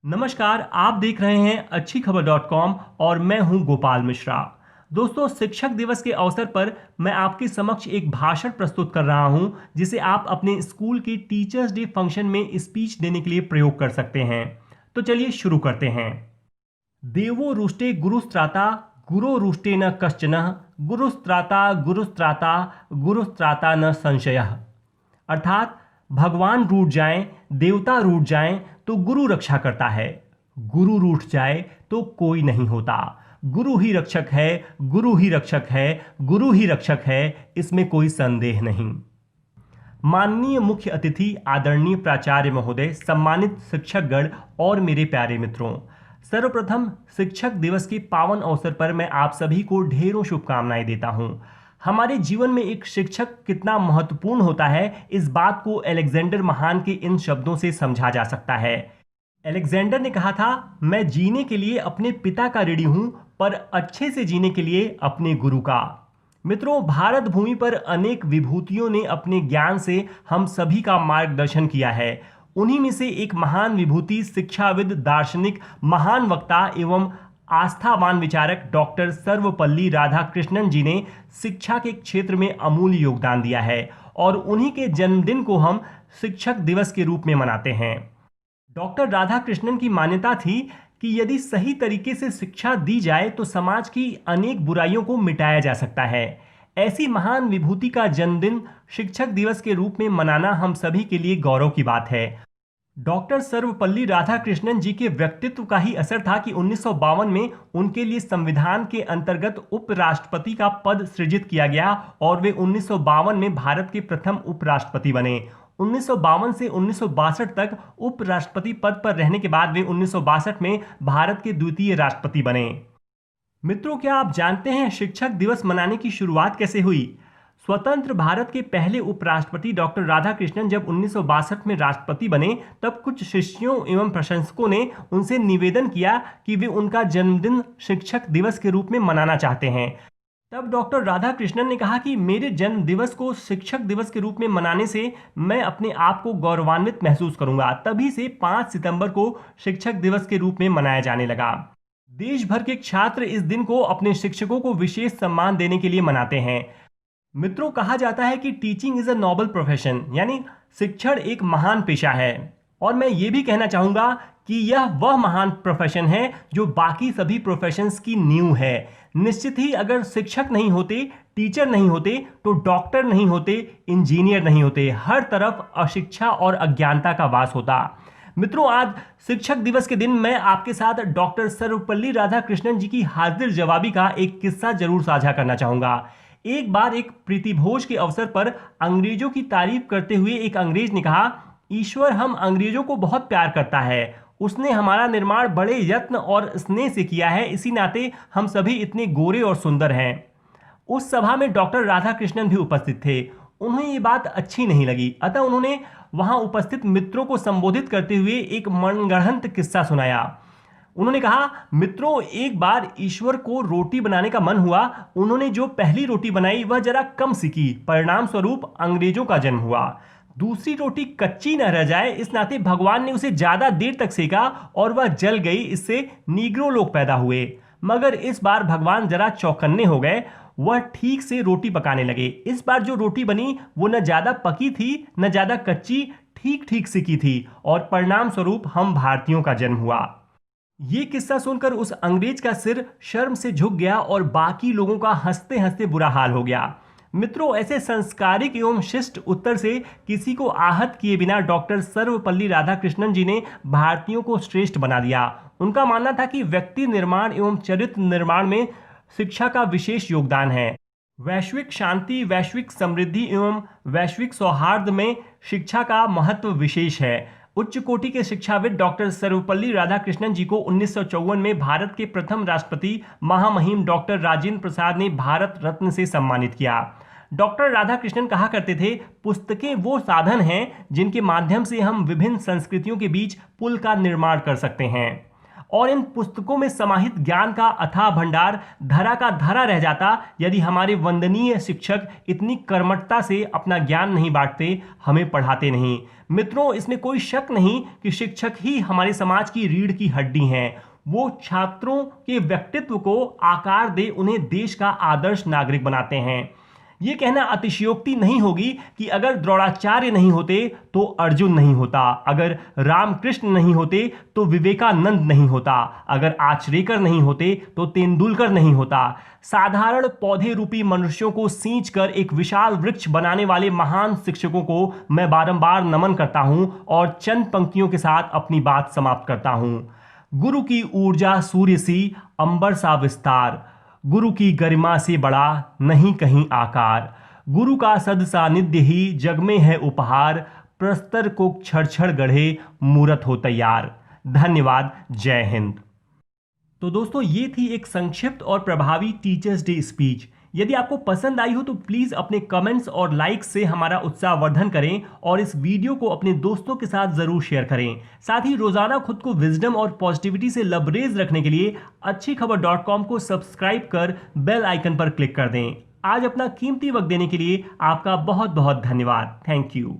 नमस्कार, आप देख रहे हैं अच्छी खबर .com और मैं हूं गोपाल मिश्रा। दोस्तों, शिक्षक दिवस के अवसर पर मैं आपके समक्ष एक भाषण प्रस्तुत कर रहा हूं जिसे आप अपने स्कूल के टीचर्स डे फंक्शन में स्पीच देने के लिए प्रयोग कर सकते हैं। तो चलिए शुरू करते हैं। देवो रुष्टे गुरुस्त्राता गुरो रुष्टे न कश्चन गुरुस्त्राता गुरुस्त्राता गुरुस्त्राता न संशयः। अर्थात भगवान रूठ जाएं, देवता रूठ जाएं तो गुरु रक्षा करता है, गुरु रूठ जाए तो कोई नहीं होता। गुरु ही रक्षक है, गुरु ही रक्षक है, गुरु ही रक्षक है, इसमें कोई संदेह नहीं। माननीय मुख्य अतिथि, आदरणीय प्राचार्य महोदय, सम्मानित शिक्षकगण और मेरे प्यारे मित्रों, सर्वप्रथम शिक्षक दिवस के पावन अवसर पर मैं आप सभी को ढेरों शुभकामनाएं देता हूं। हमारे जीवन में एक शिक्षक कितना महत्वपूर्ण होता है, इस बात को अलेक्जेंडर महान के इन शब्दों से समझा जा सकता है। अलेक्जेंडर ने कहा था, मैं जीने के लिए अपने पिता का ऋणी हूं, पर अच्छे से जीने के लिए अपने गुरु का। मित्रों, भारत भूमि पर अनेक विभूतियों ने अपने ज्ञान से हम सभी का मार्गदर्शन किया है। उन्हीं में से एक महान विभूति, शिक्षाविद, दार्शनिक, महान वक्ता एवं आस्थावान विचारक डॉक्टर सर्वपल्ली राधाकृष्णन जी ने शिक्षा के क्षेत्र में अमूल्य योगदान दिया है और उन्हीं के जन्मदिन को हम शिक्षक दिवस के रूप में मनाते हैं। डॉक्टर राधाकृष्णन की मान्यता थी कि यदि सही तरीके से शिक्षा दी जाए तो समाज की अनेक बुराइयों को मिटाया जा सकता है। ऐसी महान विभूति का जन्मदिन शिक्षक दिवस के रूप में मनाना हम सभी के लिए गौरव की बात है। डॉक्टर सर्वपल्ली राधाकृष्णन जी के व्यक्तित्व का ही असर था कि 1952 में उनके लिए संविधान के अंतर्गत उपराष्ट्रपति का पद सृजित किया गया और वे 1952 में भारत के प्रथम उपराष्ट्रपति बने। 1952 से 1962 तक उपराष्ट्रपति पद पर रहने के बाद वे 1962 में भारत के द्वितीय राष्ट्रपति बने। मित्रों, क्या आप जानते हैं शिक्षक दिवस मनाने की शुरुआत कैसे हुई? स्वतंत्र भारत के पहले उपराष्ट्रपति डॉक्टर राधाकृष्णन जब 1962 में राष्ट्रपति बने, तब कुछ शिष्यों एवं प्रशंसकों ने उनसे निवेदन किया कि वे उनका जन्मदिन शिक्षक दिवस के रूप में मनाना चाहते हैं। तब डॉक्टर राधाकृष्णन ने कहा कि मेरे जन्म दिवस को शिक्षक दिवस के रूप में मनाने से मैं अपने आप को गौरवान्वित महसूस करूंगा। तभी से 5 सितंबर को शिक्षक दिवस के रूप में मनाया जाने लगा। देश भर के छात्र इस दिन को अपने शिक्षकों को विशेष सम्मान देने के लिए मनाते हैं। मित्रों, कहा जाता है कि teaching is a noble profession, यानी शिक्षण एक महान पेशा है। और मैं ये भी कहना चाहूंगा कि यह वह महान प्रोफेशन है जो बाकी सभी प्रोफेशंस की नींव है। निश्चित ही अगर शिक्षक नहीं होते, टीचर नहीं होते, तो डॉक्टर नहीं होते, इंजीनियर नहीं होते, हर तरफ अशिक्षा और अज्ञानता का वास होता। मित्रों, आज शिक्षक दिवस के दिन मैं आपके साथ डॉक्टर सर्वपल्ली राधाकृष्णन जी की हाजिर जवाबी का एक किस्सा जरूर साझा करना चाहूंगा। एक बार एक प्रीतिभोज के अवसर पर अंग्रेजों की तारीफ करते हुए एक अंग्रेज ने कहा, ईश्वर हम अंग्रेजों को बहुत प्यार करता है, उसने हमारा निर्माण बड़े यत्न और स्नेह से किया है, इसी नाते हम सभी इतने गोरे और सुंदर हैं। उस सभा में डॉक्टर राधाकृष्णन भी उपस्थित थे। उन्हें ये बात अच्छी नहीं लगी, अतः उन्होंने वहां उपस्थित मित्रों को संबोधित करते हुए एक मनगढ़ंत किस्सा सुनाया। उन्होंने कहा, मित्रों, एक बार ईश्वर को रोटी बनाने का मन हुआ। उन्होंने जो पहली रोटी बनाई वह जरा कम सिकी, परिणाम स्वरूप अंग्रेजों का जन्म हुआ। दूसरी रोटी कच्ची न रह जाए, इस नाते भगवान ने उसे ज्यादा देर तक सेका और वह जल गई, इससे नीग्रो लोग पैदा हुए। मगर इस बार भगवान जरा चौकन्ने हो गए, वह ठीक से रोटी पकाने लगे। इस बार जो रोटी बनी वो न ज्यादा पकी थी न ज्यादा कच्ची, ठीक ठीक सिकी थी और परिणाम स्वरूप हम भारतीयों का जन्म हुआ। ये किस्सा सुनकर उस अंग्रेज का सिर शर्म से झुक गया और बाकी लोगों का हंसते हंसते बुरा हाल हो गया। मित्रों, ऐसे संस्कारिक एवं शिष्ट उत्तर से किसी को आहत किए बिना डॉक्टर सर्वपल्ली राधाकृष्णन जी ने भारतीयों को श्रेष्ठ बना दिया। उनका मानना था कि व्यक्ति निर्माण एवं चरित्र निर्माण में शिक्षा का विशेष योगदान है। वैश्विक शांति, वैश्विक समृद्धि एवं वैश्विक सौहार्द में शिक्षा का महत्व विशेष है। उच्च कोटि के शिक्षाविद डॉक्टर सर्वपल्ली राधाकृष्णन जी को 1954 में भारत के प्रथम राष्ट्रपति महामहिम डॉक्टर राजेंद्र प्रसाद ने भारत रत्न से सम्मानित किया। डॉक्टर राधाकृष्णन कहा करते थे, पुस्तकें वो साधन हैं जिनके माध्यम से हम विभिन्न संस्कृतियों के बीच पुल का निर्माण कर सकते हैं। और इन पुस्तकों में समाहित ज्ञान का अथाह भंडार धरा का धरा रह जाता यदि हमारे वंदनीय शिक्षक इतनी कर्मठता से अपना ज्ञान नहीं बांटते, हमें पढ़ाते नहीं। मित्रों, इसमें कोई शक नहीं कि शिक्षक ही हमारे समाज की रीढ़ की हड्डी हैं। वो छात्रों के व्यक्तित्व को आकार दे उन्हें देश का आदर्श नागरिक बनाते हैं। ये कहना अतिशयोक्ति नहीं होगी कि अगर द्रोणाचार्य नहीं होते तो अर्जुन नहीं होता, अगर रामकृष्ण नहीं होते तो विवेकानंद नहीं होता, अगर आचरेकर नहीं होते तो तेंदुलकर नहीं होता। साधारण पौधे रूपी मनुष्यों को सींच कर एक विशाल वृक्ष बनाने वाले महान शिक्षकों को मैं बारंबार नमन करता हूं और चंद पंक्तियों के साथ अपनी बात समाप्त करता हूं। गुरु की ऊर्जा सूर्य सी, अंबर सा विस्तार, गुरु की गरिमा से बड़ा नहीं कहीं आकार, गुरु का सद सानिध्य ही जग में है उपहार, प्रस्तर को छड़ गढ़े मूरत हो तैयार। धन्यवाद। जय हिंद। तो दोस्तों, ये थी एक संक्षिप्त और प्रभावी टीचर्स डे स्पीच। यदि आपको पसंद आई हो तो प्लीज़ अपने कमेंट्स और लाइक्स से हमारा उत्साहवर्धन करें और इस वीडियो को अपने दोस्तों के साथ ज़रूर शेयर करें। साथ ही रोज़ाना खुद को विजडम और पॉजिटिविटी से लबरेज रखने के लिए अच्छीखबर.com को सब्सक्राइब कर बेल आइकन पर क्लिक कर दें। आज अपना कीमती वक्त देने के लिए आपका बहुत बहुत धन्यवाद। Thank you.